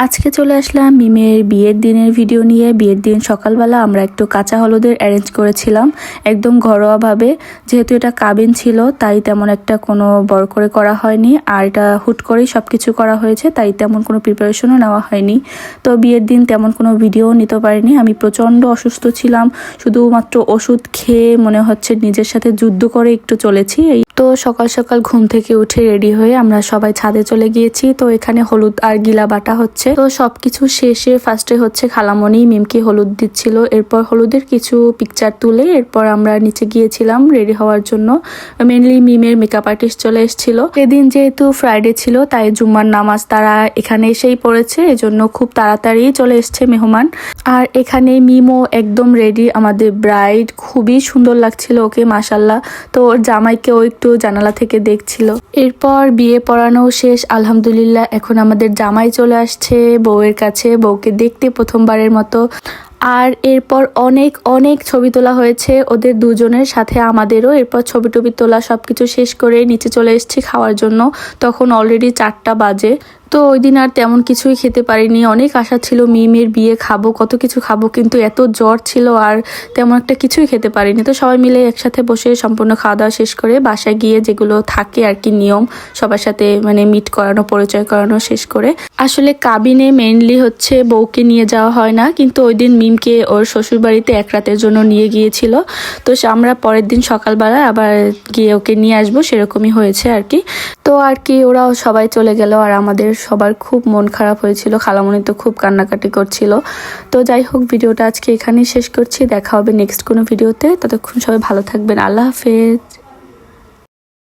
আজকে চলে আসলাম মিমের বিয়ের দিনের ভিডিও নিয়ে। বিয়ের দিন সকালবেলা আমরা একটু কাঁচা হলুদের অ্যারেঞ্জ করেছিলাম একদম ঘরোয়াভাবে। যেহেতু এটা কাবিন ছিল তাই তেমন একটা কোনো বড় করে করা হয়নি, আর এটা হুট করেই সব কিছু করা হয়েছে, তাই তেমন কোনো প্রিপারেশনও নেওয়া হয়নি। তো বিয়ের দিন তেমন কোনো ভিডিও নিতে পারিনি। আমি প্রচণ্ড অসুস্থ ছিলাম, শুধুমাত্র ওষুধ খেয়ে মনে হচ্ছে নিজের সাথে যুদ্ধ করে একটু চলেছি। তো সকাল সকাল ঘুম থেকে উঠে রেডি হয়ে আমরা সবাই ছাদে চলে গিয়েছি। তো এখানে হলুদ আর গিলা বাটা হচ্ছে। তো সবকিছু শেষে ফার্স্টে হচ্ছে খালামণি মিমকে হলুদ দিচ্ছিল, এরপর হলুদের কিছু পিকচার তুলে এরপর আমরা নিচে গিয়েছিলাম রেডি হওয়ার জন্য। মেনলি মিমের মেকআপ আর্টিস্ট চলে এসেছিল। এদিন যেহেতু ফ্রাইডে ছিল তাই জুম্মার নামাজ তারা এখানে এসেই পড়েছে, এজন্য খুব তাড়াতাড়ি চলে এসছে মেহমান। আর এখানে মিমও একদম রেডি, আমাদের ব্রাইড। খুবই সুন্দর লাগছিল ওকে, মাশাল্লাহ। তো ওর জামাইকেও একটু জানালা থেকে দেখছিল। এরপর বিয়ে পড়ানো শেষ আলহামদুলিল্লাহ। এখন আমাদের জামাই চলে আসছে বউয়ের কাছে, বউকে দেখতে প্রথমবারের মতো। আর এরপর অনেক অনেক ছবি তোলা হয়েছে ওদের দুজনের সাথে আমাদেরও। এরপর ছবি টবি তোলা সবকিছু শেষ করে নিচে চলে এসেছি খাওয়ার জন্য। তখন অলরেডি 4টা বাজে। তো ওই দিন আর তেমন কিছুই খেতে পারিনি। অনেক আশা ছিল মিমের বিয়ে খাবো, কত কিছু খাবো, কিন্তু এত জ্বর ছিল আর তেমন একটা কিছুই খেতে পারিনি। তো সবাই মিলে একসাথে বসে সম্পূর্ণ খাওয়া দাওয়া শেষ করে বাসায় গিয়ে যেগুলো থাকে আর কি নিয়ম, সবার সাথে মানে মিট করানো, পরিচয় করানো শেষ করে আসলে কাবিনে মেইনলি হচ্ছে বউকে নিয়ে যাওয়া হয় না, কিন্তু ওই দিন মিমকে ওর শ্বশুরবাড়িতে এক রাতের জন্য নিয়ে গিয়েছিল। তো আমরা পরের দিন সকালবেলা আবার গিয়ে ওকে নিয়ে আসবো, সেরকমই হয়েছে আর কি। তো আর কি ওরাও সবাই চলে গেল আর আমাদের সবার খুব মন খারাপ হয়েছিল। খালামণি তো খুব কান্নাকাটি করছিল। তো যাই হোক, ভিডিওটা আজকে এখানেই শেষ করছি। দেখা হবে নেক্সট কোনো ভিডিওতে। ততক্ষণ সবাই ভালো থাকবেন। আল্লাহ হাফেজ।